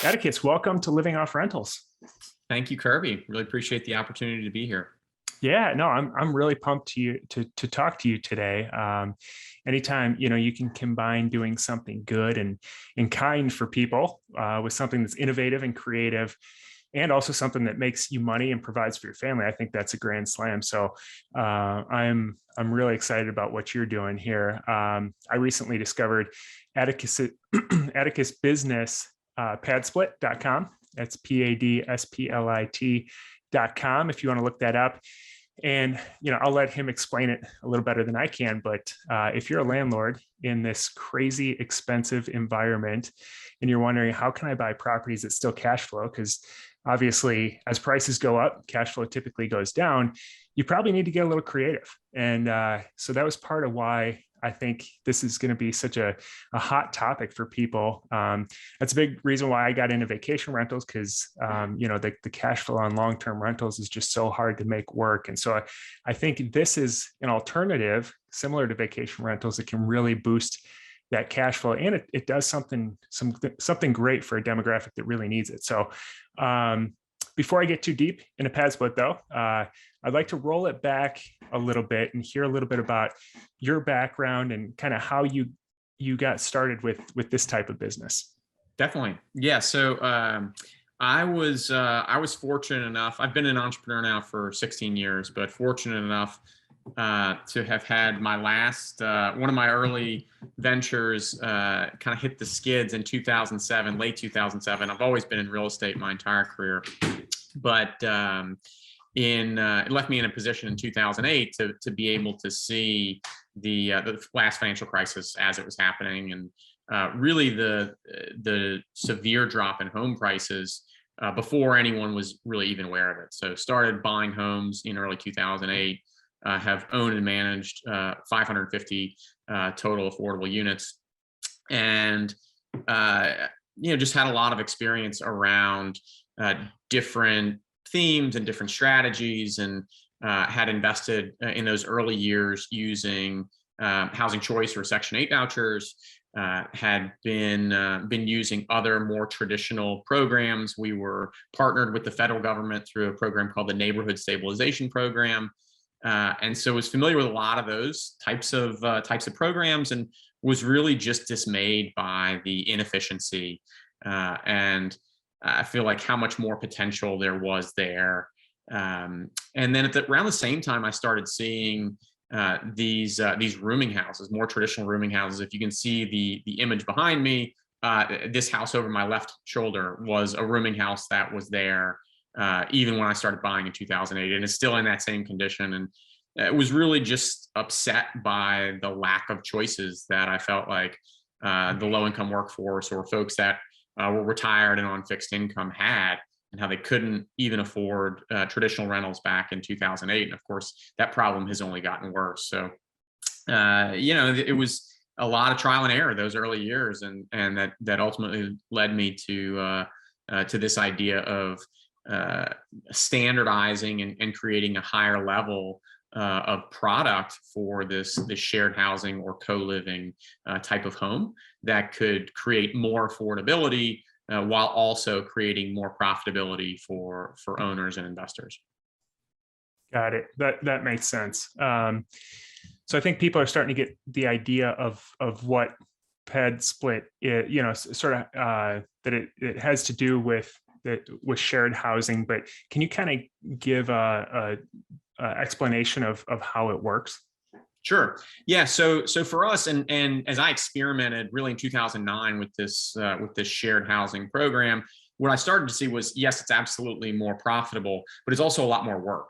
Atticus, welcome to Living Off Rentals. Thank you, Kirby. Really appreciate the opportunity to be here. Yeah, no, I'm really pumped to talk to you today. Anytime you can combine doing something good and kind for people with something that's innovative and creative, and also something that makes you money and provides for your family, I think that's a grand slam. So I'm really excited about what you're doing here. I recently discovered Atticus Atticus Business PadSplit.com. That's PADSPLIT.com if you want to look that up. And I'll let him explain it a little better than I can. But if you're a landlord in this crazy expensive environment and you're wondering, how can I buy properties that still cash flow? Because obviously, as prices go up, cash flow typically goes down. You probably need to get a little creative. And so that was part of why I think this is going to be such a hot topic for people. That's a big reason why I got into vacation rentals, because the cash flow on long-term rentals is just so hard to make work. And so I think this is an alternative similar to vacation rentals that can really boost that cash flow, and it does something great for a demographic that really needs it. So before I get too deep into PadSplit, though, I'd like to roll it back a little bit and hear a little bit about your background and kind of how you got started with this type of business. Definitely. Yeah. So I was fortunate enough. I've been an entrepreneur now for 16 years, but fortunate enough to have had my last one of my early ventures kind of hit the skids in 2007, late 2007. I've always been in real estate my entire career, but it left me in a position in 2008 to be able to see the last financial crisis as it was happening, and really the severe drop in home prices before anyone was really even aware of it. So started buying homes in early 2008, have owned and managed 550 total affordable units, and just had a lot of experience around different themes and different strategies, and had invested in those early years using housing choice or Section 8 vouchers, had been using other more traditional programs. We were partnered with the federal government through a program called the Neighborhood Stabilization Program. And so was familiar with a lot of those types of programs, and was really just dismayed by the inefficiency and I feel like how much more potential there was there. And then around the same time, I started seeing these rooming houses, more traditional rooming houses. If you can see the image behind me, this house over my left shoulder was a rooming house that was there even when I started buying in 2008, and it's still in that same condition. And it was really just upset by the lack of choices that I felt like the low-income workforce or folks that were retired and on fixed income had, and how they couldn't even afford traditional rentals back in 2008. And of course, that problem has only gotten worse. So, it was a lot of trial and error those early years, and that ultimately led me to this idea of standardizing and creating a higher level of product for this shared housing or co-living type of home that could create more affordability while also creating more profitability for owners and investors. Got it. That makes sense. So I think people are starting to get the idea of what PadSplit is, sort of that it has to do with shared housing. But can you kind of give a explanation of how it works? Sure. Yeah. So for us, and as I experimented really in 2009 with this shared housing program, what I started to see was, yes, it's absolutely more profitable, but it's also a lot more work.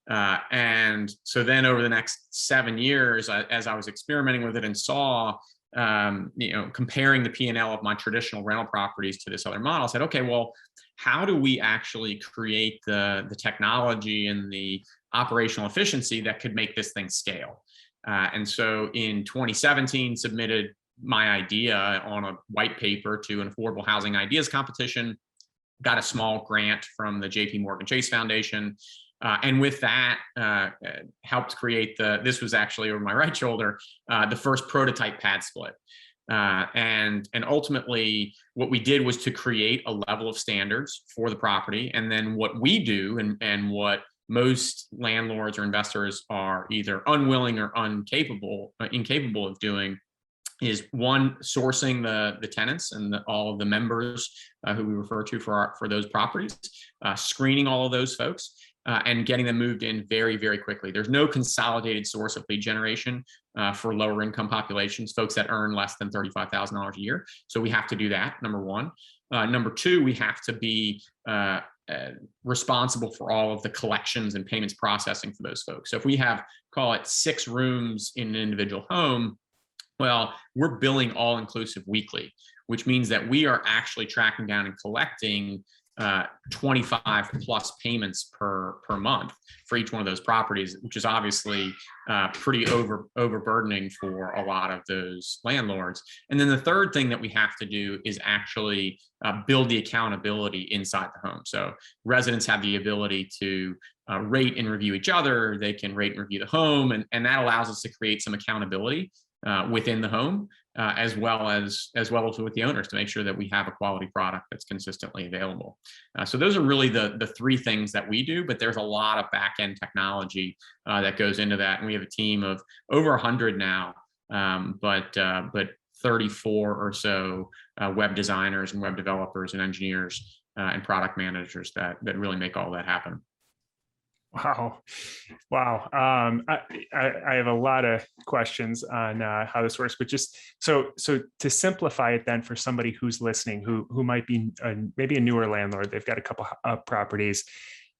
And so then over the next 7 years, as I was experimenting with it and saw, comparing the P&L of my traditional rental properties to this other model, I said, okay, well, how do we actually create the technology and the operational efficiency that could make this thing scale? And so in 2017, submitted my idea on a white paper to an affordable housing ideas competition, got a small grant from the JP Morgan Chase Foundation. And with that, helped create this was actually over my right shoulder, the first prototype PadSplit. And ultimately, what we did was to create a level of standards for the property. And then what we do, and what most landlords or investors are either unwilling or incapable of doing, is one, sourcing the tenants and all of the members who we refer to for those properties, screening all of those folks, and getting them moved in very, very quickly. There's no consolidated source of lead generation for lower income populations, folks that earn less than $35,000 a year. So we have to do that, number one. Number two, we have to be responsible for all of the collections and payments processing for those folks. So if we have, call it 6 rooms in an individual home, well, we're billing all inclusive weekly, which means that we are actually tracking down and collecting 25 plus payments per month for each one of those properties, which is obviously pretty overburdening for a lot of those landlords. And then the third thing that we have to do is actually build the accountability inside the home. So residents have the ability to rate and review each other. They can rate and review the home, and that allows us to create some accountability within the home, as well as with the owners, to make sure that we have a quality product that's consistently available. So those are really the 3 things that we do, but there's a lot of back end technology that goes into that. And we have a team of over 100 now, but 34 or so web designers and web developers and engineers and product managers that really make all that happen. Wow. I have a lot of questions on how this works, but just so to simplify it then for somebody who's listening, who might be maybe a newer landlord, they've got a couple of properties,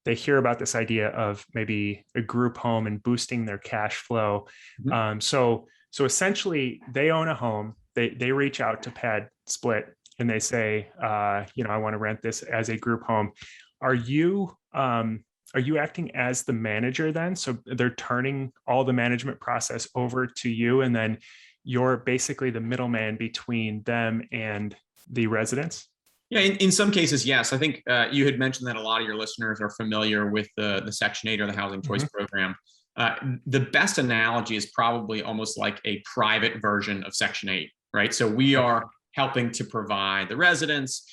they hear about this idea of maybe a group home and boosting their cash flow. Mm-hmm. So essentially they own a home, they reach out to PadSplit and they say, I want to rent this as a group home. Are you acting as the manager then? So they're turning all the management process over to you, and then you're basically the middleman between them and the residents? Yeah, in some cases, yes. I think you had mentioned that a lot of your listeners are familiar with the Section 8 or the Housing Choice mm-hmm. program. The best analogy is probably almost like a private version of Section 8, right? So we are helping to provide the residents.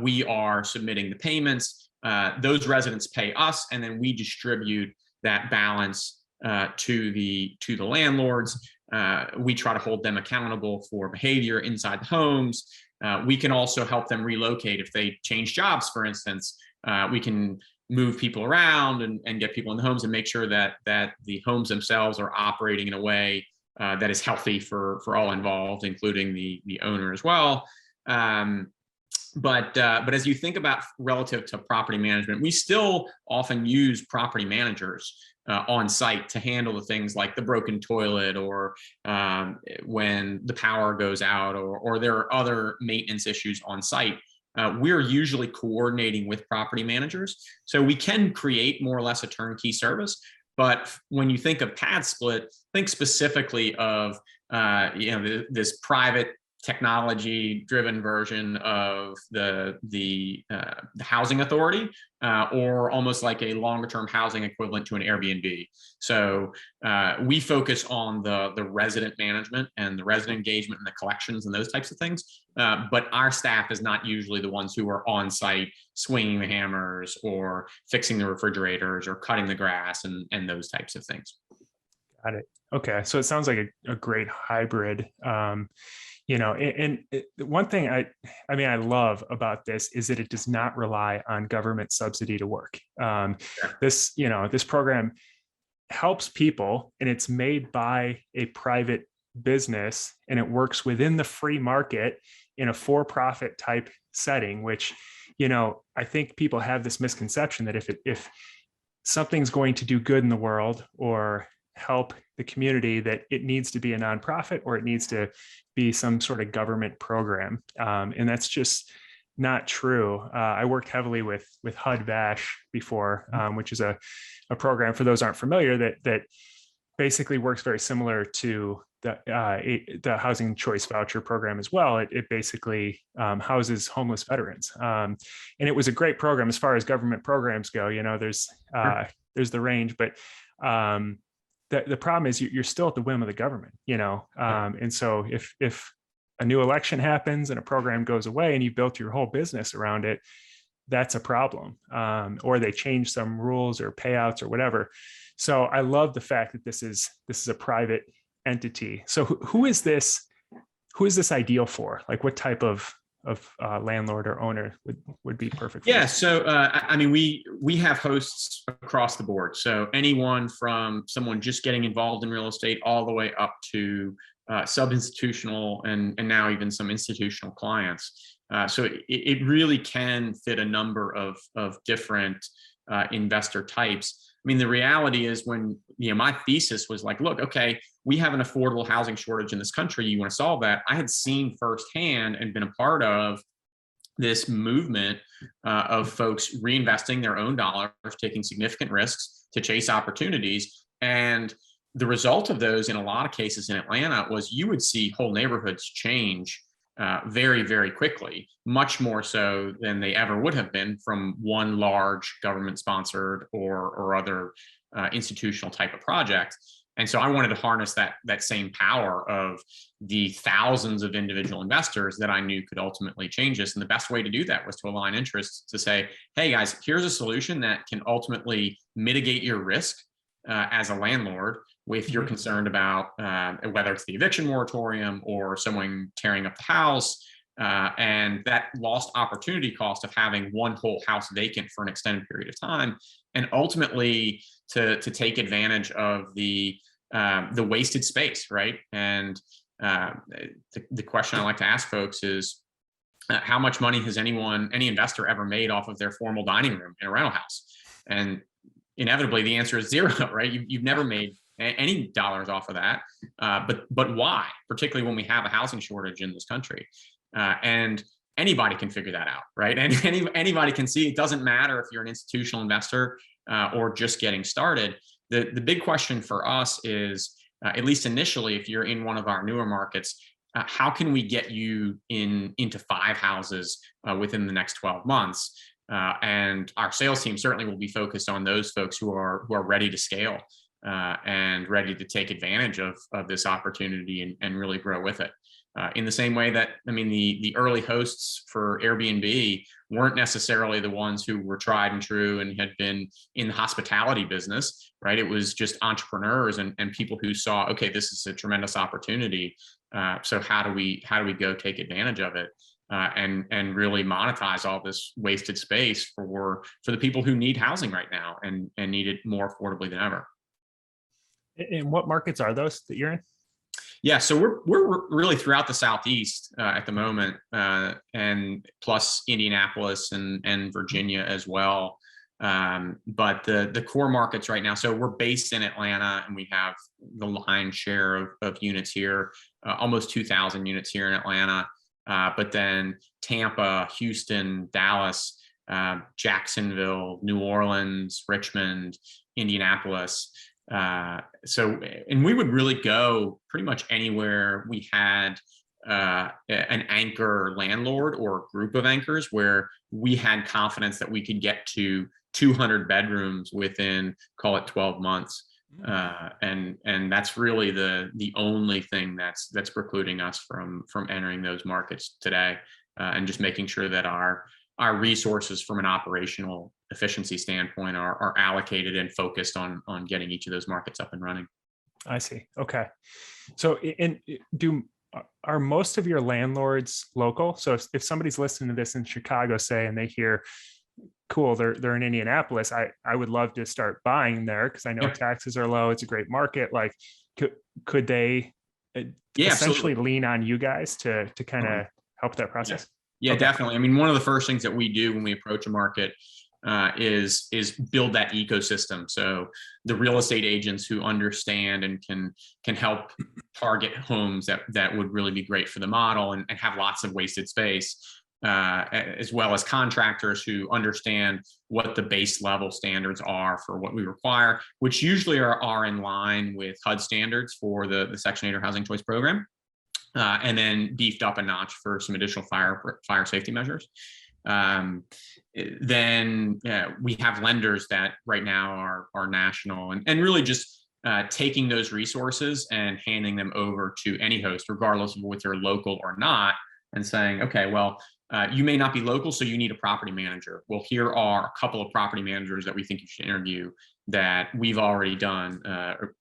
We are submitting the payments. Those residents pay us, and then we distribute that balance to the landlords. We try to hold them accountable for behavior inside the homes. We can also help them relocate if they change jobs, for instance. We can move people around and get people in the homes and make sure that the homes themselves are operating in a way that is healthy for all involved, including the owner as well. But as you think about relative to property management, we still often use property managers on site to handle the things like the broken toilet, or when the power goes out, or there are other maintenance issues on site. We're usually coordinating with property managers. So we can create more or less a turnkey service. But when you think of PadSplit, think specifically of this private technology-driven version of the housing authority, or almost like a longer-term housing equivalent to an Airbnb. So we focus on the resident management and the resident engagement and the collections and those types of things. But our staff is not usually the ones who are on site swinging the hammers or fixing the refrigerators or cutting the grass and those types of things. Got it. Okay, so it sounds like a great hybrid. And one thing I love about this is that it does not rely on government subsidy to work. This program helps people, and it's made by a private business, and it works within the free market in a for-profit type setting, which, I think people have this misconception that if something's going to do good in the world or help the community, that it needs to be a nonprofit or it needs to be some sort of government program. And that's just not true. I worked heavily with HUD-VASH before, which is a program, for those aren't familiar, that basically works very similar to the Housing Choice Voucher program as well. It basically houses homeless veterans. And it was a great program as far as government programs go. There's the range, but the problem is you're still at the whim of the government, and so if a new election happens and a program goes away and you built your whole business around it, that's a problem. Or they change some rules or payouts or whatever. So I love the fact that this is a private entity. So who is this ideal for? Like what type of landlord or owner would be perfect for Yeah, this? so I mean, we have hosts across the board. So anyone from someone just getting involved in real estate all the way up to sub-institutional and now even some institutional clients. So it really can fit a number of different investor types. I mean, the reality is when, my thesis was like, look, okay, we have an affordable housing shortage in this country. You want to solve that? I had seen firsthand and been a part of this movement of folks reinvesting their own dollars, taking significant risks to chase opportunities. And the result of those in a lot of cases in Atlanta was you would see whole neighborhoods change very, very quickly, much more so than they ever would have been from one large government sponsored or other institutional type of project. And so I wanted to harness that same power of the thousands of individual investors that I knew could ultimately change this. And the best way to do that was to align interests to say, hey guys, here's a solution that can ultimately mitigate your risk as a landlord if you're concerned about whether it's the eviction moratorium or someone tearing up the house, and that lost opportunity cost of having one whole house vacant for an extended period of time, and ultimately to take advantage of the wasted space, right? And the question I like to ask folks is, how much money has any investor ever made off of their formal dining room in a rental house? And inevitably the answer is zero, right? You've never made any dollars off of that. But why? Particularly when we have a housing shortage in this country. And anybody can figure that out, right? And anybody can see it doesn't matter if you're an institutional investor or just getting started. The big question for us is, at least initially, if you're in one of our newer markets, how can we get you into 5 houses within the next 12 months? And our sales team certainly will be focused on those folks who are ready to scale and ready to take advantage of this opportunity and really grow with it. In the same way that, I mean, the early hosts for Airbnb weren't necessarily the ones who were tried and true and had been in the hospitality business, right? It was just entrepreneurs and people who saw, okay, this is a tremendous opportunity. So how do we go take advantage of it and really monetize all this wasted space for the people who need housing right now and need it more affordably than ever. And what markets are those that you're in? Yeah, so we're really throughout the Southeast at the moment, and plus Indianapolis and Virginia as well. But the core markets right now, so we're based in Atlanta and we have the lion's share of units here, almost 2,000 units here in Atlanta. But then Tampa, Houston, Dallas, Jacksonville, New Orleans, Richmond, Indianapolis. And we would really go pretty much anywhere we had an anchor landlord or a group of anchors where we had confidence that we could get to 200 bedrooms within, call it 12 months. And that's really the only thing that's precluding us from entering those markets today, and just making sure that our resources from an operational efficiency standpoint are allocated and focused on getting each of those markets up and running. I see. Okay. So are most of your landlords local? So if somebody's listening to this in Chicago, say, and they hear, cool, they're in Indianapolis, I would love to start buying there because I know taxes are low. It's a great market. Like, could they essentially absolutely lean on you guys to kind of help that process? Yeah, okay. Definitely. I mean, one of the first things that we do when we approach a market is build that ecosystem. So the real estate agents who understand and can help target homes that would really be great for the model and have lots of wasted space, as well as contractors who understand what the base level standards are for what we require, which usually are in line with HUD standards for the Section 8 or Housing Choice Program. And then beefed up a notch for some additional fire safety measures. Then we have lenders that right now are national and really just taking those resources and handing them over to any host, regardless of whether they're local or not, and saying, okay, well, you may not be local, so you need a property manager. Well, here are a couple of property managers that we think you should interview that we've already done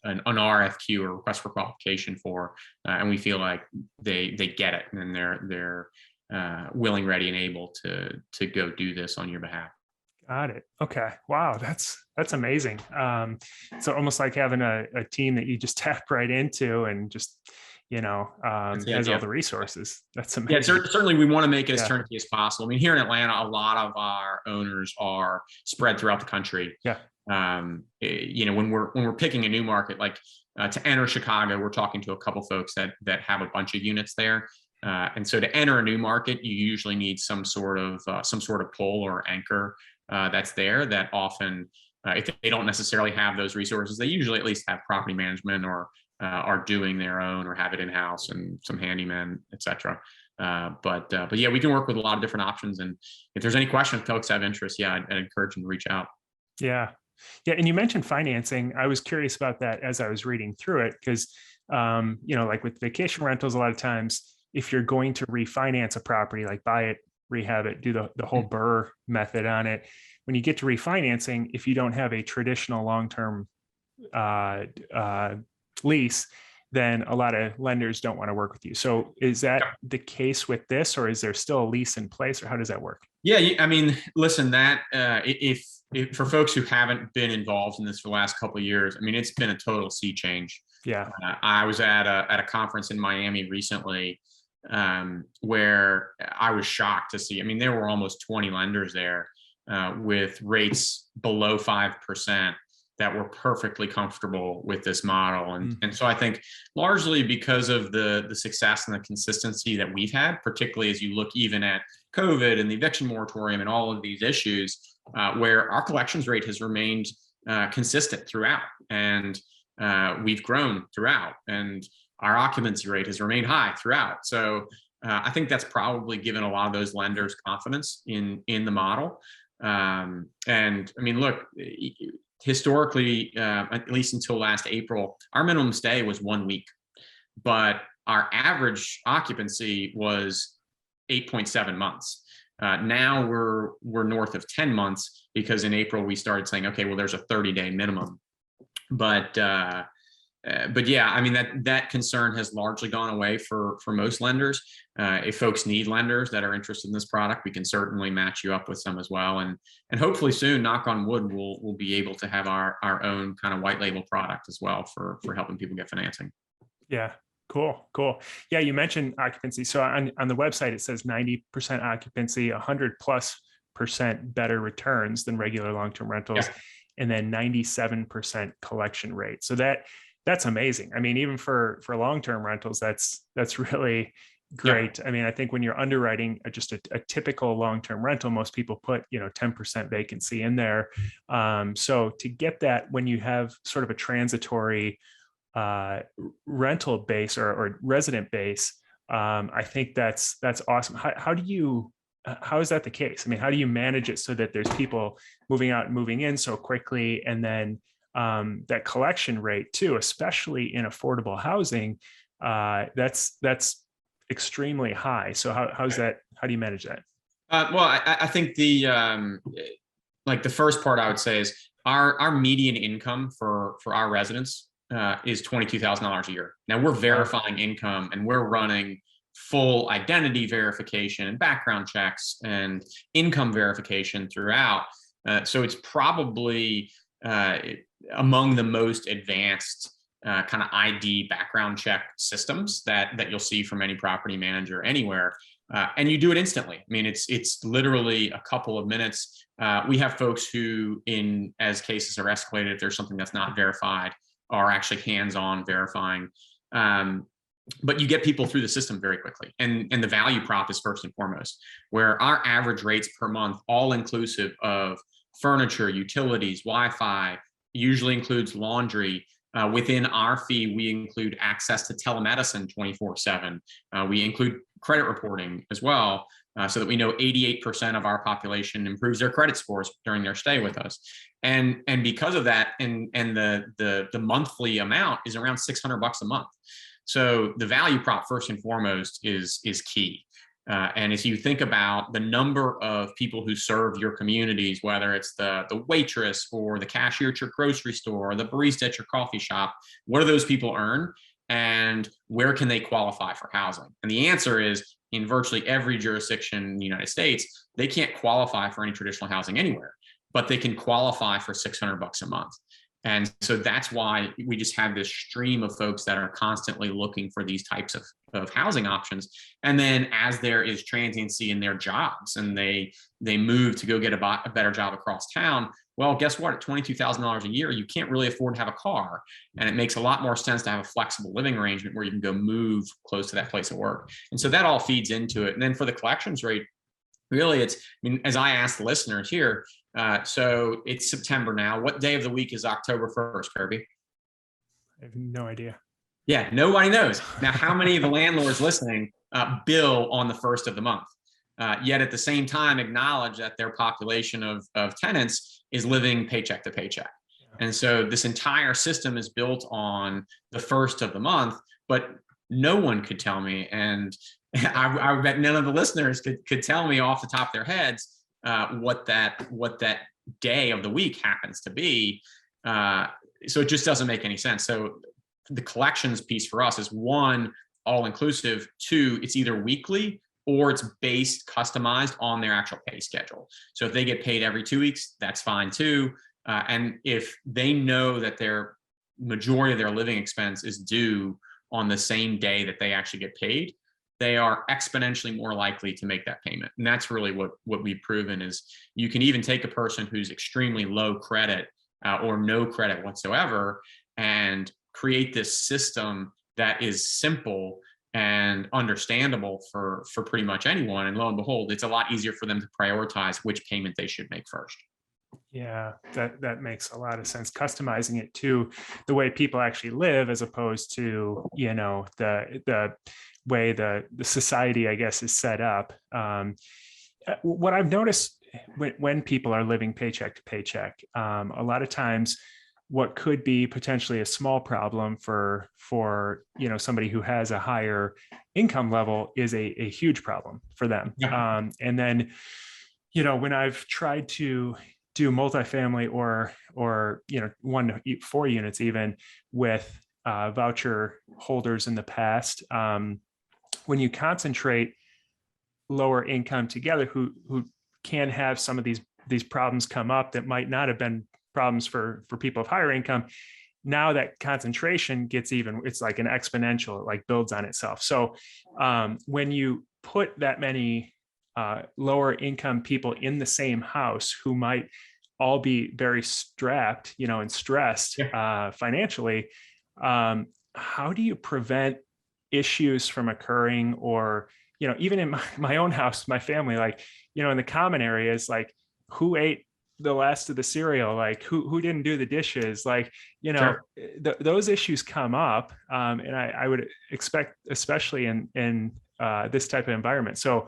an RFQ, or request for qualification, for, and we feel like they get it, and they're willing, ready, and able to go do this on your behalf. Got it. Okay. Wow. That's amazing. It's almost like having a team that you just tap right into and just, has all the resources. That's amazing. Yeah, certainly we want to make it as turnkey as possible. I mean, here in Atlanta, a lot of our owners are spread throughout the country. Yeah. When we're picking a new market, like to enter Chicago, we're talking to a couple folks that have a bunch of units there. And so to enter a new market, you usually need some sort of pull or anchor that's there, that often, if they don't necessarily have those resources, they usually at least have property management, or are doing their own, or have it in-house, and some handymen, et cetera. But yeah, we can work with a lot of different options. And if there's any questions, folks have interest, I'd encourage them to reach out. Yeah. Yeah. And you mentioned financing. I was curious about that as I was reading through it, because, like with vacation rentals, a lot of times, if you're going to refinance a property, like buy it, rehab it, do the whole BRRRR method on it, when you get to refinancing, if you don't have a traditional long-term lease, then a lot of lenders don't want to work with you. So is that the case with this, or is there still a lease in place, or how does that work? Yeah, I mean, listen, that if for folks who haven't been involved in this for the last couple of years, I mean, it's been a total sea change. Yeah. I was at a conference in Miami recently, where I was shocked to see, I mean, there were almost 20 lenders there with rates below 5% that were perfectly comfortable with this model. And so I think largely because of the success and the consistency that we've had, particularly as you look even at COVID and the eviction moratorium and all of these issues, where our collections rate has remained consistent throughout, and we've grown throughout, and our occupancy rate has remained high throughout. So I think that's probably given a lot of those lenders confidence in the model. And I mean, look, historically, at least until last April, our minimum stay was 1 week, but our average occupancy was 8.7 months. Now we're north of 10 months, because in April we started saying, okay, well, there's a 30-day minimum. But yeah, I mean, that concern has largely gone away for most lenders. If folks need lenders that are interested in this product, we can certainly match you up with some as well. And hopefully soon, knock on wood, we'll be able to have our own kind of white label product as well for helping people get financing. Yeah. Cool. Yeah. You mentioned occupancy. So on the website, it says 90% occupancy, 100+% better returns than regular long-term rentals, and then 97% collection rate. So that's amazing. I mean, even for long-term rentals, that's really great. I mean, I think when you're underwriting just a typical long-term rental, most people put 10% vacancy in there. So to get that when you have sort of a transitory rental base or resident base, I think that's awesome. How is that the case? I mean, how do you manage it so that there's people moving out and moving in so quickly, and then that collection rate too, especially in affordable housing, that's extremely high. So how do you manage that? Well, I think the first part I would say is our median income for our residents is $22,000 a year. Now we're verifying income, and we're running full identity verification and background checks and income verification throughout. So it's probably among the most advanced kind of ID background check systems that you'll see from any property manager anywhere. And you do it instantly. I mean, it's literally a couple of minutes. We have folks who, as cases are escalated, if there's something that's not verified, are actually hands-on verifying. But you get people through the system very quickly. And the value prop is first and foremost, where our average rates per month, all inclusive of furniture, utilities, Wi-Fi, usually includes laundry, Within our fee, we include access to telemedicine 24/7. We include credit reporting as well, so that we know 88% of our population improves their credit scores during their stay with us. And because of that, and the monthly amount is around $600 a month. So the value prop, first and foremost, is key. And if you think about the number of people who serve your communities, whether it's the waitress or the cashier at your grocery store or the barista at your coffee shop, what do those people earn? And where can they qualify for housing? And the answer is, in virtually every jurisdiction in the United States, they can't qualify for any traditional housing anywhere, but they can qualify for $600 a month. And so that's why we just have this stream of folks that are constantly looking for these types of housing options. And then as there is transiency in their jobs and they move to go get a better job across town, well, guess what? At $22,000 a year, you can't really afford to have a car. And it makes a lot more sense to have a flexible living arrangement where you can go move close to that place of work. And so that all feeds into it. And then for the collections rate, really, I mean, as I asked the listeners here, so it's September now. What day of the week is October 1st, Kirby? I have no idea. Yeah, nobody knows. Now, how many of the landlords listening bill on the 1st of the month? Yet at the same time acknowledge that their population of tenants is living paycheck to paycheck. And so this entire system is built on the 1st of the month, but no one could tell me, and I bet none of the listeners could tell me off the top of their heads what that day of the week happens to be. So it just doesn't make any sense. So the collections piece for us is, one, all inclusive. Two, it's either weekly or it's based, customized on their actual pay schedule. So if they get paid every 2 weeks, that's fine too. And if they know that their majority of their living expense is due on the same day that they actually get paid, they are exponentially more likely to make that payment. And that's really what we've proven is you can even take a person who's extremely low credit or no credit whatsoever and create this system that is simple and understandable for pretty much anyone. And lo and behold, it's a lot easier for them to prioritize which payment they should make first. Yeah, that makes a lot of sense. Customizing it to the way people actually live, as opposed to, you know, the way the society, I guess, is set up. What I've noticed when people are living paycheck to paycheck, a lot of times what could be potentially a small problem for you know, somebody who has a higher income level is a huge problem for them. Yeah. And then, you know, when I've tried to do multifamily or you know, 1 to 4 units even with voucher holders in the past, when you concentrate lower income together who can have some of these problems come up that might not have been problems for people of higher income, now that concentration gets even, it's like an exponential, it like builds on itself. So when you put that many lower income people in the same house who might all be very strapped, you know, and stressed financially, how do you prevent issues from occurring? Or, you know, even in my own house, my family, like, you know, in the common areas, like who ate the last of the cereal, like who didn't do the dishes, like, you know, sure. Those issues come up. And I would expect, especially in this type of environment. So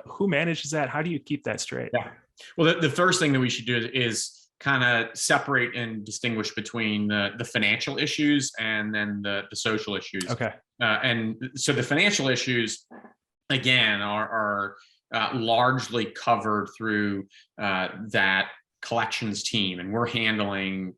who manages that? How do you keep that straight? Yeah. Well, the first thing that we should do is kind of separate and distinguish between the financial issues and then the social issues. Okay. And so the financial issues, again, are largely covered through that collections team, and we're handling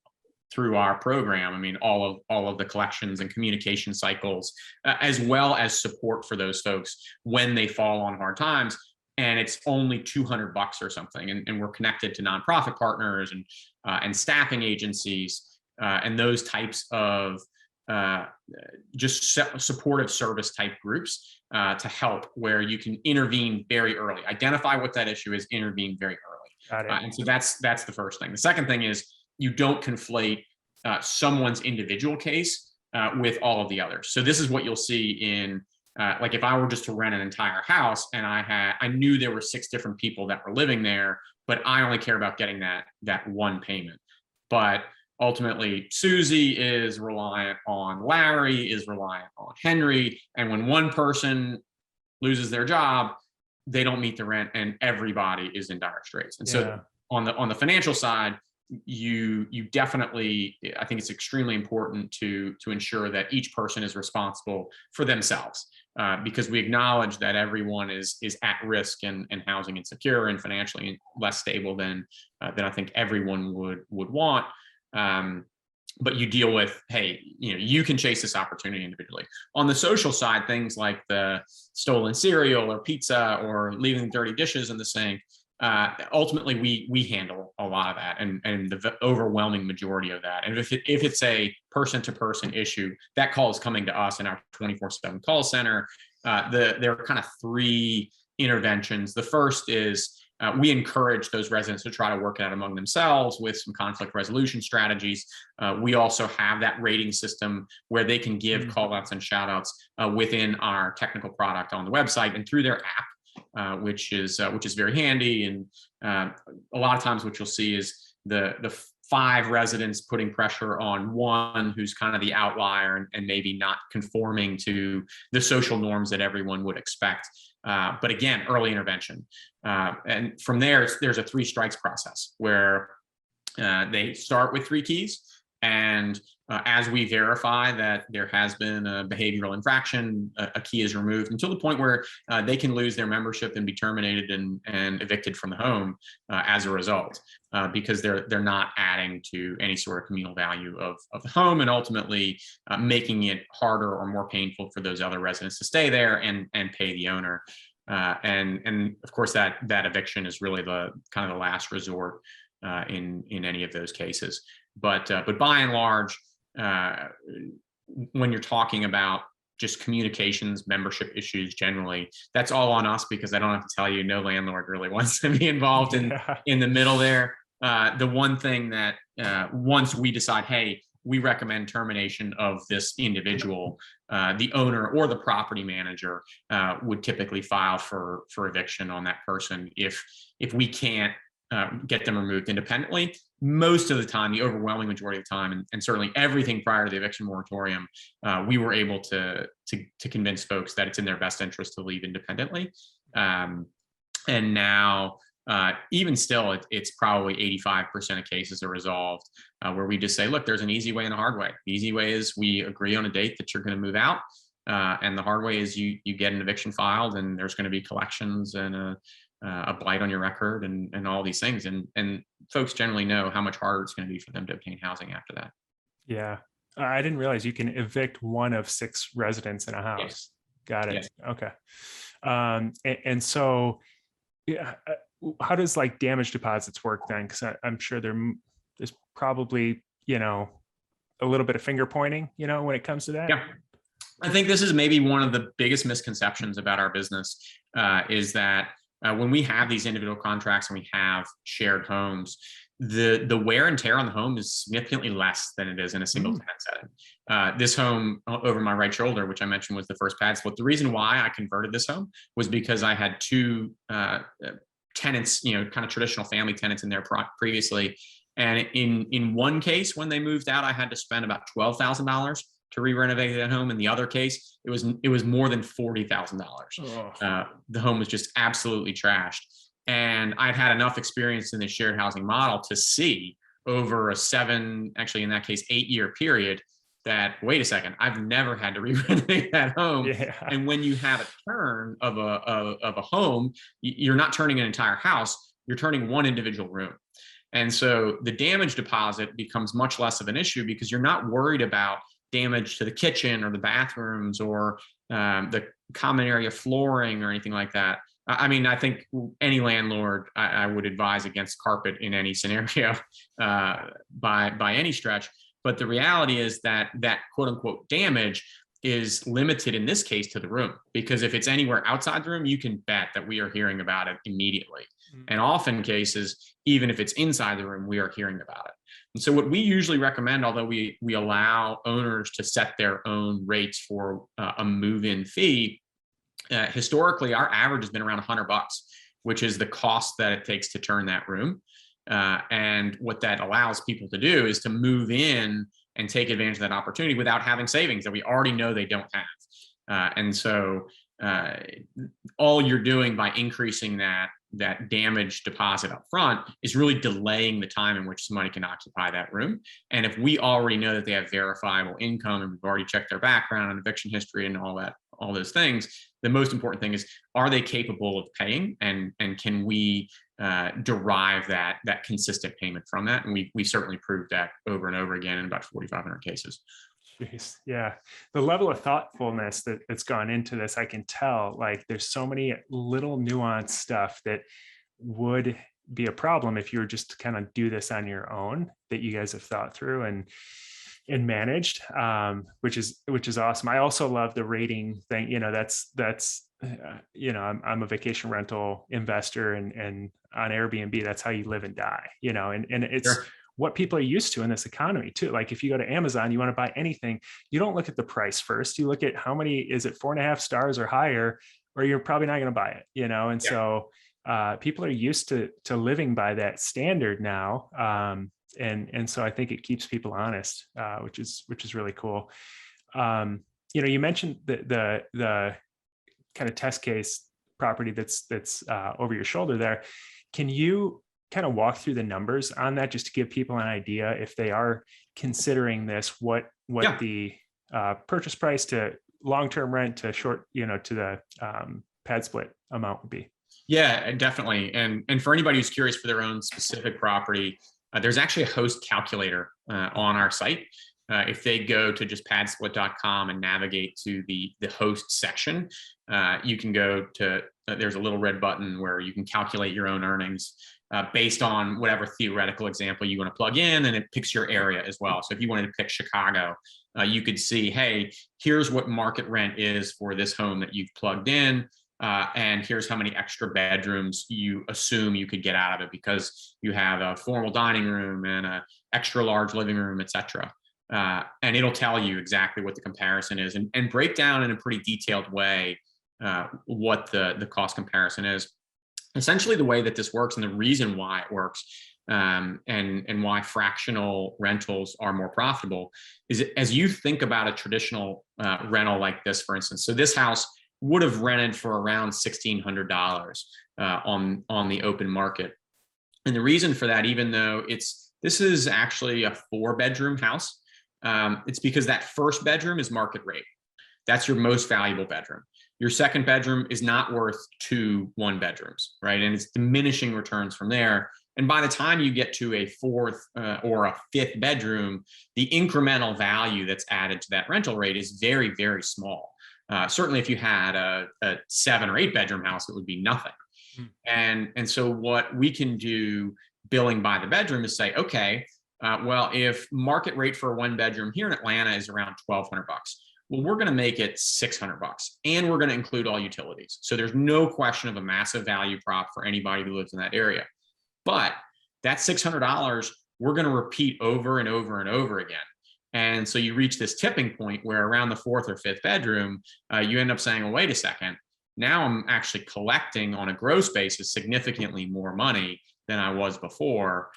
through our program, I mean, all of the collections and communication cycles, as well as support for those folks when they fall on hard times. And it's only $200 or something, and we're connected to nonprofit partners and staffing agencies and those types of just supportive service type groups to help, where you can intervene very early, identify what that issue is, intervene very early. Got it. And so that's the first thing. The second thing is you don't conflate someone's individual case with all of the others. So this is what you'll see in like if I were just to rent an entire house and I knew there were 6 different people that were living there, but I only care about getting that one payment. But ultimately Susie is reliant on Larry, is reliant on Henry. And when one person loses their job, they don't meet the rent and everybody is in dire straits. And so on the financial side, you definitely, I think it's extremely important to ensure that each person is responsible for themselves, because we acknowledge that everyone is at risk and housing insecure and financially less stable than I think everyone would want. But you deal with, hey, you can chase this opportunity individually. On the social side, things like the stolen cereal or pizza or leaving dirty dishes in the sink, ultimately we handle a lot of that and the overwhelming majority of that. And if it's a person-to-person issue, that call is coming to us in our 24/7 call center. There are kind of three interventions. The first is we encourage those residents to try to work it out among themselves with some conflict resolution strategies. We also have that rating system where they can give call outs and shout outs within our technical product on the website and through their app, which is very handy. And a lot of times what you'll see is the 5 residents putting pressure on one who's kind of the outlier and maybe not conforming to the social norms that everyone would expect. But again, early intervention. And from there, there's a 3 strikes process where they start with 3 keys. And as we verify that there has been a behavioral infraction, a key is removed until the point where they can lose their membership and be terminated and evicted from the home as a result, because they're not adding to any sort of communal value of the home, and ultimately making it harder or more painful for those other residents to stay there and pay the owner. And of course that eviction is really the kind of the last resort in any of those cases. But by and large, when you're talking about just communications, membership issues generally, that's all on us, because I don't have to tell you, no landlord really wants to be involved in the middle there. The one thing that once we decide, hey, we recommend termination of this individual, the owner or the property manager would typically file for eviction on that person if we can't get them removed independently. Most of the time, the overwhelming majority of the time, and certainly everything prior to the eviction moratorium, we were able to convince folks that it's in their best interest to leave independently. And now, even still, it's probably 85% of cases are resolved where we just say, look, there's an easy way and a hard way. The easy way is we agree on a date that you're going to move out. And the hard way is you get an eviction filed, and there's going to be collections and a blight on your record and all these things. And folks generally know how much harder it's going to be for them to obtain housing after that. Yeah. I didn't realize you can evict one of 6 residents in a house. Yes. Got it. Yes. Okay. And so how does like damage deposits work then? Because I'm sure there's probably, a little bit of finger pointing, when it comes to that. Yeah. I think this is maybe one of the biggest misconceptions about our business, is that when we have these individual contracts and we have shared homes, the wear and tear on the home is significantly less than it is in a single tenant setting. This home over my right shoulder, which I mentioned was the first PadSplit, the reason why I converted this home was because I had 2 tenants, kind of traditional family tenants in there previously. And in one case, when they moved out, I had to spend about $12,000 to re-renovate that home. In the other case, it was more than $40,000. The home was just absolutely trashed. And I'd had enough experience in the shared housing model to see over a 8-year period that, wait a second, I've never had to re-renovate that home. Yeah. And when you have a turn of a home, you're not turning an entire house, you're turning one individual room. And so the damage deposit becomes much less of an issue because you're not worried about damage to the kitchen or the bathrooms or the common area flooring or anything like that. I mean, I think any landlord, I would advise against carpet in any scenario by any stretch. But the reality is that quote unquote damage is limited in this case to the room, because if it's anywhere outside the room, you can bet that we are hearing about it immediately. And often cases, even if it's inside the room, we are hearing about it. And so what we usually recommend, although we allow owners to set their own rates for a move-in fee, historically, our average has been around $100, which is the cost that it takes to turn that room. And what that allows people to do is to move in and take advantage of that opportunity without having savings that we already know they don't have. And so all you're doing by increasing that damage deposit up front is really delaying the time in which somebody can occupy that room. And if we already know that they have verifiable income and we've already checked their background and eviction history and all those things, the most important thing is, are they capable of paying, and can we derive that consistent payment from that? And we certainly proved that over and over again in about 4,500 cases. Jeez, yeah. The level of thoughtfulness that's gone into this, I can tell, like there's so many little nuanced stuff that would be a problem if you were just to kind of do this on your own, that you guys have thought through and managed, which is awesome. I also love the rating thing. That's I'm a vacation rental investor, and on Airbnb, that's how you live and die, and it's sure. What people are used to in this economy too. Like if you go to Amazon, you want to buy anything, you don't look at the price first. You look at how many, is it 4.5 stars or higher, or you're probably not going to buy it, And so people are used to living by that standard now. And so I think it keeps people honest, which is really cool. You mentioned the kind of test case property that's over your shoulder there. Can you kind of walk through the numbers on that, just to give people an idea, if they are considering this, what the purchase price to long-term rent to short, to the PadSplit amount would be? Yeah, definitely. And for anybody who's curious for their own specific property, there's actually a host calculator on our site. If they go to just padsplit.com and navigate to the host section, you can go to, there's a little red button where you can calculate your own earnings based on whatever theoretical example you want to plug in, and it picks your area as well. So if you wanted to pick Chicago, you could see, hey, here's what market rent is for this home that you've plugged in. And here's how many extra bedrooms you assume you could get out of it because you have a formal dining room and an extra large living room, et cetera. And it'll tell you exactly what the comparison is, and break down in a pretty detailed way what the cost comparison is. Essentially, the way that this works, and the reason why it works, and why fractional rentals are more profitable, is as you think about a traditional rental like this, for instance. So this house would have rented for around $1,600 on the open market, and the reason for that, even though this is actually a 4-bedroom house, it's because that first bedroom is market rate. That's your most valuable bedroom. Your second bedroom is not worth 2 1-bedrooms, right? And it's diminishing returns from there. And by the time you get to a 4th or a 5th bedroom, the incremental value that's added to that rental rate is very, very small. Certainly if you had a 7 or 8 bedroom house, it would be nothing. And so what we can do billing by the bedroom is say, okay, well, if market rate for a 1-bedroom here in Atlanta is around $1,200, well, we're going to make it $600, and we're going to include all utilities. So there's no question of a massive value prop for anybody who lives in that area. But that $600, we're going to repeat over and over and over again. And so you reach this tipping point where around the 4th or 5th bedroom, you end up saying, well, wait a second, now I'm actually collecting on a gross basis significantly more money than I was before.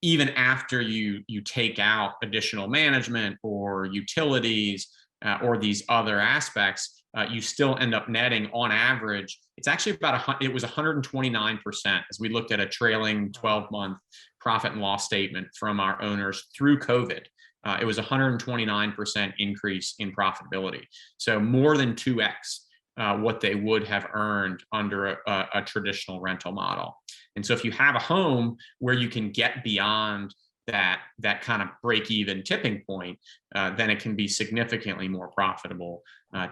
Even after you take out additional management or utilities or these other aspects, you still end up netting on average. It's actually it was 129% as we looked at a trailing 12-month profit and loss statement from our owners through COVID. It was 129% increase in profitability. So more than 2x what they would have earned under a traditional rental model. And so if you have a home where you can get beyond that kind of break-even tipping point, then it can be significantly more profitable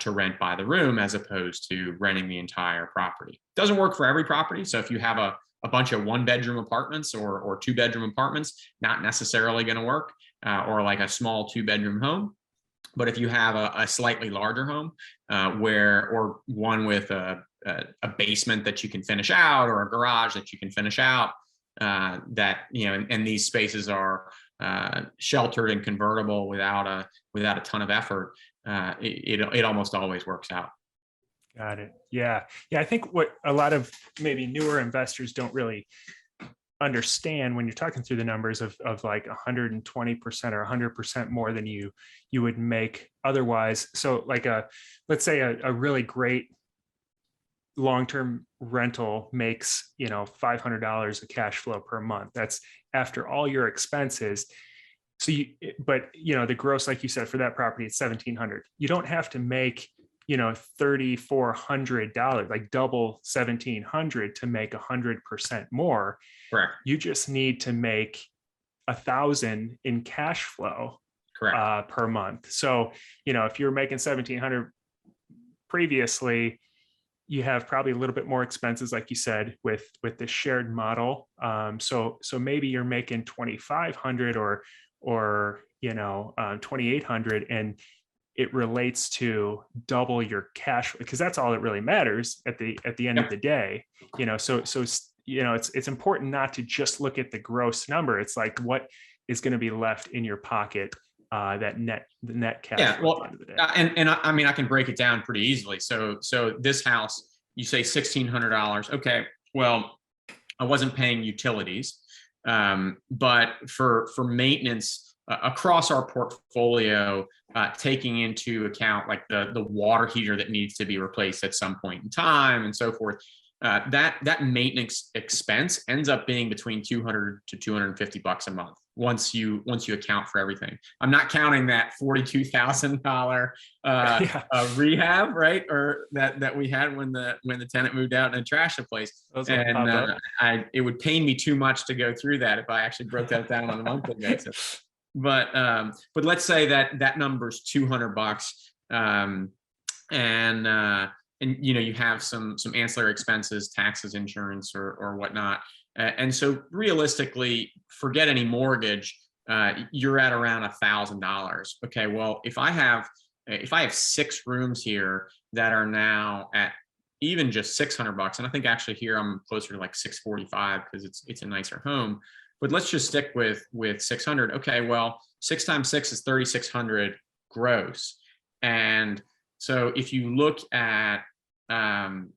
to rent by the room as opposed to renting the entire property. Doesn't work for every property. So if you have a bunch of 1-bedroom apartments or 2-bedroom apartments, not necessarily going to work, or like a small 2-bedroom home. But if you have a slightly larger home or one with a basement that you can finish out, or a garage that you can finish out, and these spaces are sheltered and convertible without a ton of effort, it almost always works out. Got it. Yeah. Yeah. I think what a lot of maybe newer investors don't really understand when you're talking through the numbers of like 120% or 100% more than you would make otherwise. So like let's say a really great long-term rental makes, $500 of cash flow per month. That's after all your expenses. So but the gross, like you said, for that property, it's 1,700. You don't have to make, $3,400, like double 1,700 to make 100% more. Correct. You just need to make 1,000 in cash flow per month. So, if you're making 1,700 previously, you have probably a little bit more expenses, like you said, with the shared model. So maybe you're making 2,500 or 2,800, and it relates to double your cash, because that's all that really matters at the end of the day. So it's important not to just look at the gross number. It's like, what is going to be left in your pocket, the net cash Yeah, flow well, at the end of the day. and I mean, I can break it down pretty easily. So this house, you say $1,600. Okay, well, I wasn't paying utilities, but for maintenance across our portfolio, taking into account like the water heater that needs to be replaced at some point in time and so forth. That maintenance expense ends up being between $200 to $250 a month once you account for everything. I'm not counting that $42,000 rehab, right? Or that we had when the tenant moved out and trashed the place. And it would pain me too much to go through that if I actually broke that down on a monthly basis. But let's say that number's $200, and you have some ancillary expenses, taxes, insurance, or whatnot. And so realistically, forget any mortgage, you're at around $1,000. Okay, well, if I have 6 rooms here that are now at even just $600, and I think actually here I'm closer to like $645 because it's a nicer home. But let's just stick with 600. Okay, well, 6 times 6 is 3,600 gross. And so if you look at, I'm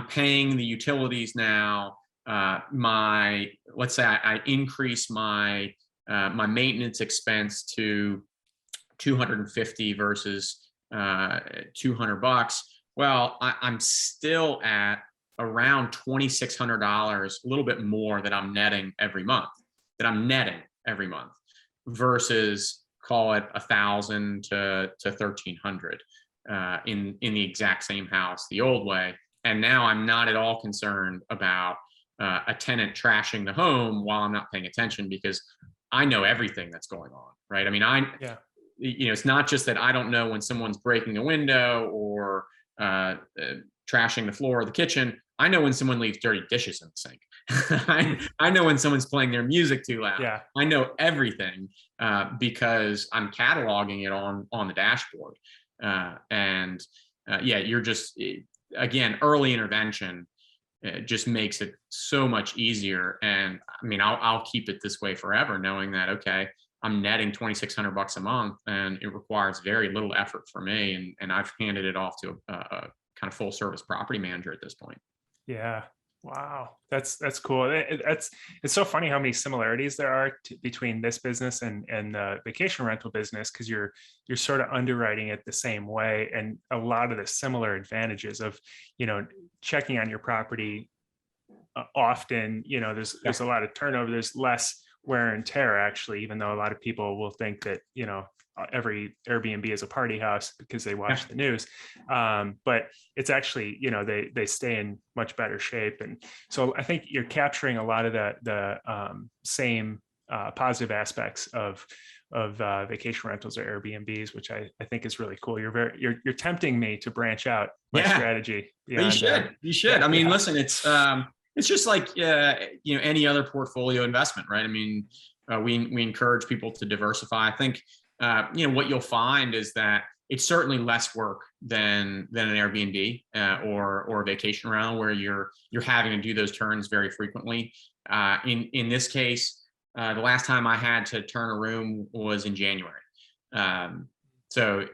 paying the utilities now. Let's say I increase my maintenance expense to 250 versus $200. Well, I'm still at around $2,600, a little bit more that I'm netting every month. Versus call it 1,000 to 1,300 in the exact same house the old way. And now I'm not at all concerned about a tenant trashing the home while I'm not paying attention, because I know everything that's going on, right? I mean, it's not just that I don't know when someone's breaking a window or trashing the floor or the kitchen. I know when someone leaves dirty dishes in the sink. I know when someone's playing their music too loud. Yeah. I know everything because I'm cataloging it on the dashboard. You're just, again, early intervention just makes it so much easier. And I mean, I'll keep it this way forever, knowing that, okay, I'm netting $2,600 a month, and it requires very little effort for me. And I've handed it off to a kind of full service property manager at this point. Yeah. Wow. That's cool. It's so funny how many similarities there are between this business and the vacation rental business, because you're sort of underwriting it the same way, and a lot of the similar advantages of, checking on your property often, there's a lot of turnover, there's less wear and tear, actually, even though a lot of people will think that, every Airbnb is a party house because they watch the news. But it's actually, they stay in much better shape. And so I think you're capturing a lot of the same positive aspects of vacation rentals or Airbnbs, which I think is really cool. You're tempting me to branch out my strategy. Beyond, you should. I mean, listen, it's just like, any other portfolio investment, right? I mean, we encourage people to diversify. I think, what you'll find is that it's certainly less work than an Airbnb or a vacation rental, where you're having to do those turns very frequently. In this case, the last time I had to turn a room was in January. So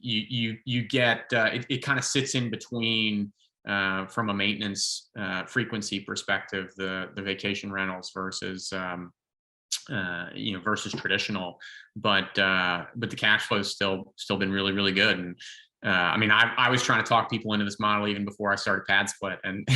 you get it kind of sits in between from a maintenance frequency perspective, the vacation rentals versus versus traditional, but the cash flow has still been really, really good. And I mean, I was trying to talk people into this model even before I started PadSplit, and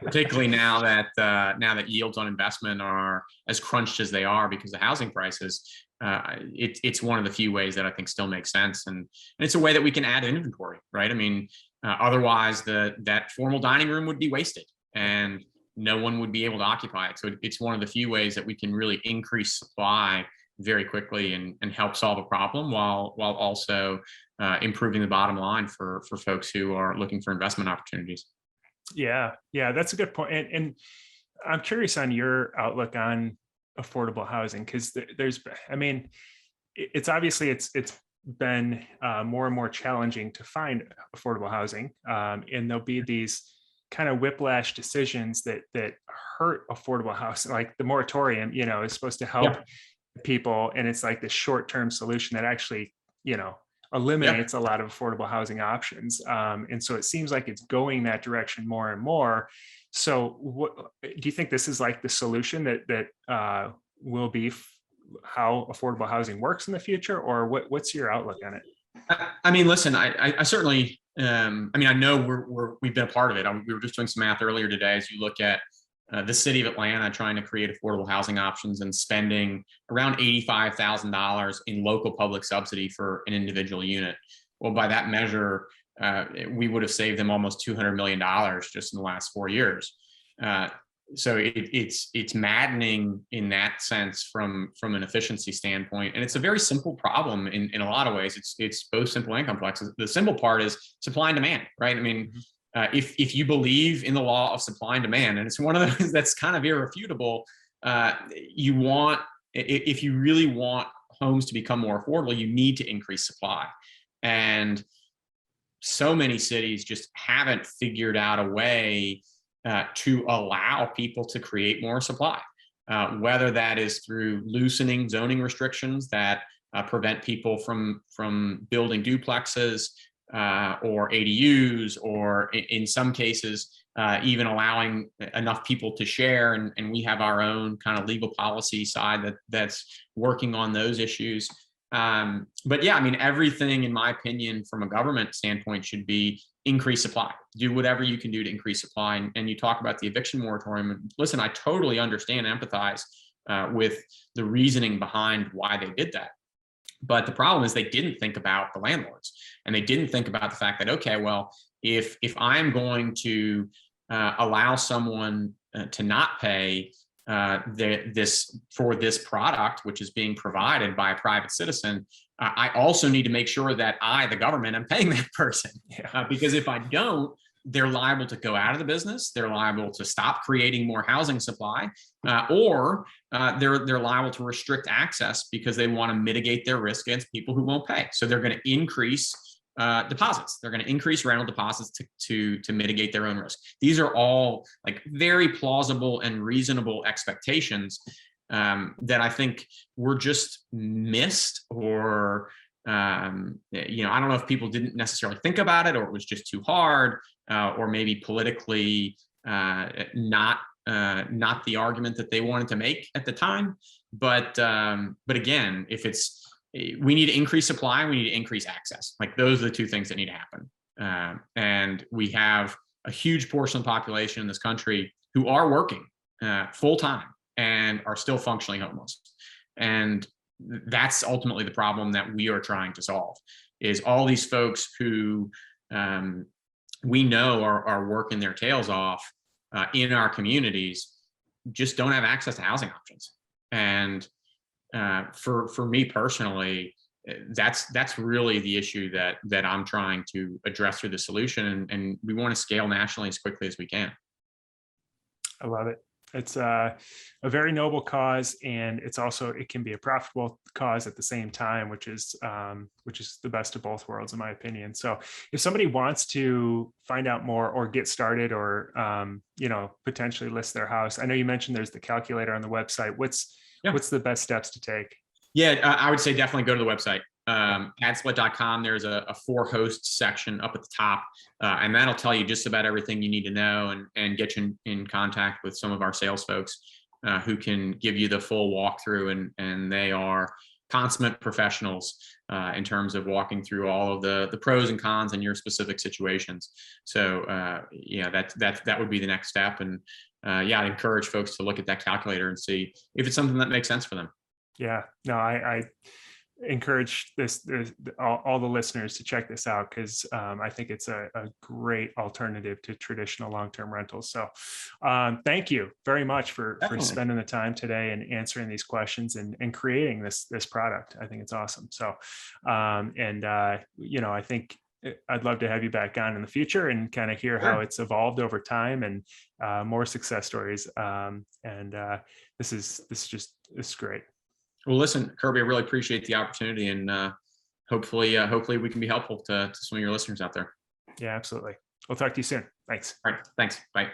particularly now that yields on investment are as crunched as they are because of housing prices, it's one of the few ways that I think still makes sense, and it's a way that we can add inventory, right? I mean, otherwise that formal dining room would be wasted, and no one would be able to occupy it. So it's one of the few ways that we can really increase supply very quickly and help solve a problem while also improving the bottom line for folks who are looking for investment opportunities. Yeah, that's a good point. And I'm curious on your outlook on affordable housing, because I mean, it's obviously it's been more and more challenging to find affordable housing, and there'll be these kind of whiplash decisions that hurt affordable housing. Like the moratorium, is supposed to help people, and it's like the short-term solution that actually, eliminates a lot of affordable housing options. And so it seems like it's going that direction more and more. So what do you think this is like the solution that will be how affordable housing works in the future, or what's your outlook on it? I mean, listen, I certainly, I mean, I know we've been a part of it. We were just doing some math earlier today. As you look at the city of Atlanta trying to create affordable housing options and spending around $85,000 in local public subsidy for an individual unit. Well, by that measure, we would have saved them almost $200 million just in the last 4 years. So it's maddening in that sense from an efficiency standpoint, and it's a very simple problem in a lot of ways. It's both simple and complex. The simple part is supply and demand, right? I mean, if you believe in the law of supply and demand, and it's one of those that's kind of irrefutable, if you really want homes to become more affordable, you need to increase supply. And so many cities just haven't figured out a way to allow people to create more supply, whether that is through loosening zoning restrictions that prevent people from building duplexes or ADUs, or in some cases, even allowing enough people to share. And we have our own kind of legal policy side that's working on those issues. But yeah, I mean, everything, in my opinion, from a government standpoint, should be increase supply. Do whatever you can do to increase supply. And you talk about the eviction moratorium. And listen, I totally understand and empathize with the reasoning behind why they did that. But the problem is they didn't think about the landlords, and they didn't think about the fact that, okay, well, if I'm going to allow someone to not pay for this product, which is being provided by a private citizen, I also need to make sure that I, the government, am paying that person. Because if I don't, they're liable to go out of the business. They're liable to stop creating more housing supply, or they're liable to restrict access because they want to mitigate their risk against people who won't pay. So they're going to increase deposits. They're going to increase rental deposits to mitigate their own risk. These are all like very plausible and reasonable expectations that I think were just missed, or I don't know if people didn't necessarily think about it, or it was just too hard, or maybe politically not the argument that they wanted to make at the time. But again, we need to increase supply, we need to increase access. Like, those are the two things that need to happen. And we have a huge portion of the population in this country who are working full time and are still functionally homeless. And that's ultimately the problem that we are trying to solve, is all these folks who we know are working their tails off in our communities just don't have access to housing options. And for me personally, that's really the issue that I'm trying to address through the solution, and we want to scale nationally as quickly as we can. I love it. It's a very noble cause, and it can be a profitable cause at the same time, which is the best of both worlds, in my opinion. So if somebody wants to find out more or get started, or potentially list their house, I know you mentioned there's the calculator on the website. What's the best steps to take? Yeah, I would say definitely go to the website. PadSplit.com, there's a for hosts section up at the top, and that'll tell you just about everything you need to know, and get you in contact with some of our sales folks who can give you the full walkthrough, and they are consummate professionals in terms of walking through all of the pros and cons in your specific situations. So yeah, that would be the next step. And yeah, I encourage folks to look at that calculator and see if it's something that makes sense for them. Yeah, no, I encourage all the listeners to check this out, because I think it's a great alternative to traditional long-term rentals. So thank you very much for spending the time today and answering these questions and creating this product. I think it's awesome. So you know, I think I'd love to have you back on in the future and kind of hear how it's evolved over time, and more success stories. This is great. Well, listen, Kirby, I really appreciate the opportunity, and hopefully we can be helpful to some of your listeners out there. Yeah, absolutely. We'll talk to you soon. Thanks. All right. Thanks. Bye.